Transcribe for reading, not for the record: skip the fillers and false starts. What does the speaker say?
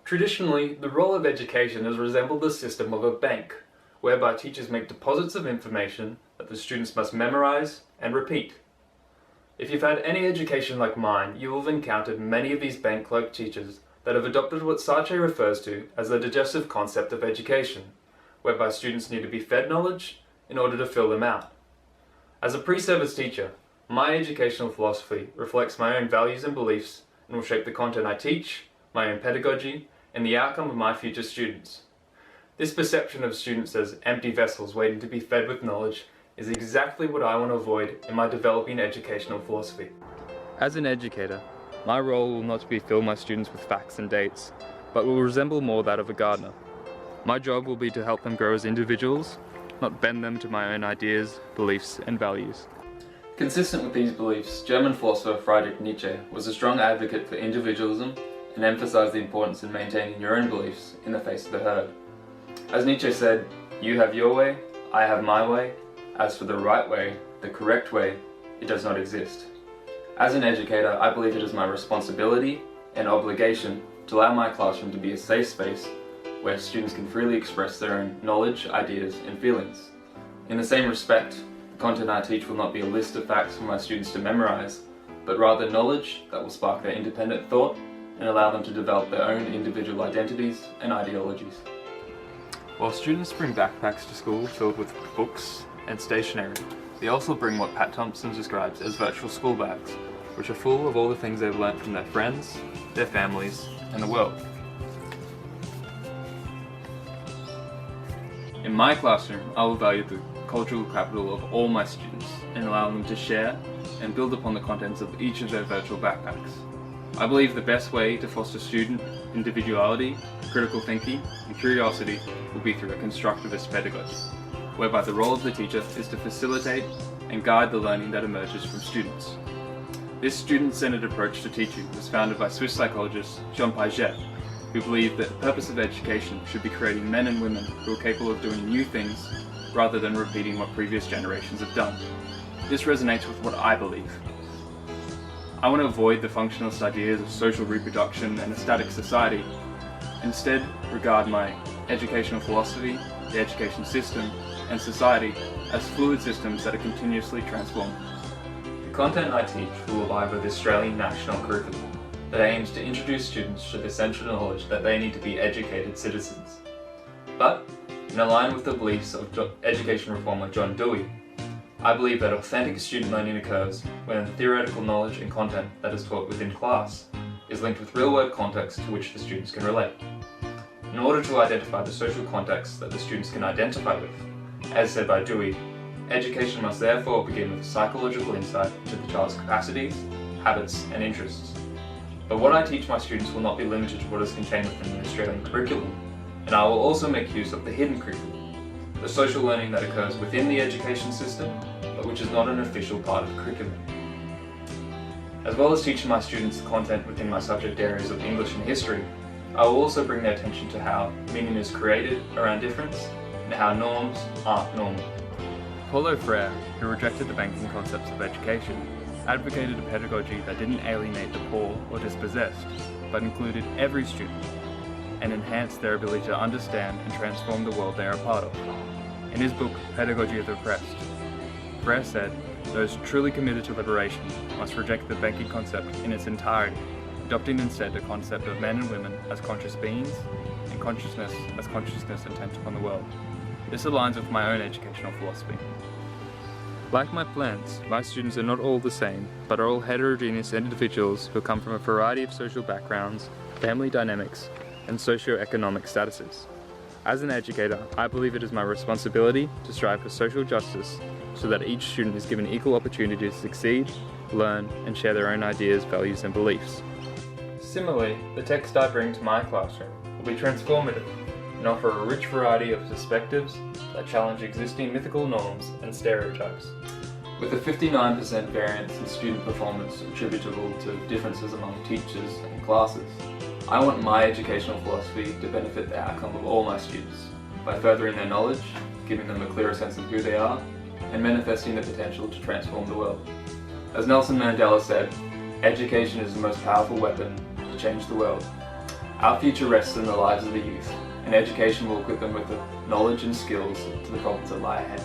Traditionally, the role of education has resembled the system of a bank, whereby teachers make deposits of information that the students must memorize and repeat. If you've had any education like mine, you will have encountered many of these bank-like teachers that have adopted what Sartre refers to as the digestive concept of education, whereby students need to be fed knowledge in order to fill them out. As a pre-service teacher, my educational philosophy reflects my own values and beliefs and will shape the content I teach, my own pedagogy, and the outcome of my future students. This perception of students as empty vessels waiting to be fed with knowledge is exactly what I want to avoid in my developing educational philosophy. As an educator, my role will not be to fill my students with facts and dates, but will resemble more that of a gardener. My job will be to help them grow as individuals, not bend them to my own ideas, beliefs, and values. Consistent with these beliefs, German philosopher Friedrich Nietzsche was a strong advocate for individualism and emphasized the importance in maintaining your own beliefs in the face of the herd. As Nietzsche said, "You have your way, I have my way. As for the right way, the correct way, it does not exist." As an educator, I believe it is my responsibility and obligation to allow my classroom to be a safe space where students can freely express their own knowledge, ideas, and feelings. In the same respect, the content I teach will not be a list of facts for my students to memorize, but rather knowledge that will spark their independent thought and allow them to develop their own individual identities and ideologies. While students bring backpacks to school filled with books and stationery, they also bring what Pat Thompson describes as virtual school bags, which are full of all the things they've learnt from their friends, their families, and the world. In my classroom, I will value the cultural capital of all my students and allow them to share and build upon the contents of each of their virtual backpacks. I believe the best way to foster student individuality, critical thinking, and curiosity will be through a constructivist pedagogy, whereby the role of the teacher is to facilitate and guide the learning that emerges from students. This student-centered approach to teaching was founded by Swiss psychologist Jean Piaget, who believed that the purpose of education should be creating men and women who are capable of doing new things rather than repeating what previous generations have done. This resonates with what I believe. I want to avoid the functionalist ideas of social reproduction and a static society. Instead, regard my educational philosophy, the education system, and society as fluid systems that are continuously transforming. The content I teach will abide by the Australian National Curriculum that aims to introduce students to the essential knowledge that they need to be educated citizens. But, in line with the beliefs of education reformer John Dewey, I believe that authentic student learning occurs when the theoretical knowledge and content that is taught within class is linked with real-world context to which the students can relate. In order to identify the social context that the students can identify with, as said by Dewey, education must therefore begin with a psychological insight into the child's capacities, habits, and interests. But what I teach my students will not be limited to what is contained within the Australian curriculum, and I will also make use of the hidden curriculum, the social learning that occurs within the education system, but which is not an official part of the curriculum. As well as teaching my students the content within my subject areas of English and history, I will also bring their attention to how meaning is created around difference and how norms aren't normal. Paulo Freire, who rejected the banking concepts of education, advocated a pedagogy that didn't alienate the poor or dispossessed, but included every student and enhanced their ability to understand and transform the world they are a part of. In his book, Pedagogy of the Oppressed, Freire said, "Those truly committed to liberation must reject the banking concept in its entirety, adopting instead the concept of men and women as conscious beings, and consciousness as consciousness intent upon the world." This aligns with my own educational philosophy. Like my plans, my students are not all the same, but are all heterogeneous individuals who come from a variety of social backgrounds, family dynamics, and socio-economic statuses. As an educator, I believe it is my responsibility to strive for social justice so that each student is given equal opportunity to succeed, learn, and share their own ideas, values, and beliefs. Similarly, the text I bring to my classroom will be transformative and offer a rich variety of perspectives that challenge existing mythical norms and stereotypes. With a 59% variance in student performance attributable to differences among teachers and classes, I want my educational philosophy to benefit the outcome of all my students by furthering their knowledge, giving them a clearer sense of who they are, and manifesting the potential to transform the world. As Nelson Mandela said, education is the most powerful weapon to change the world. Our future rests in the lives of the youth, and education will equip them with the knowledge and skills to the problems that lie ahead.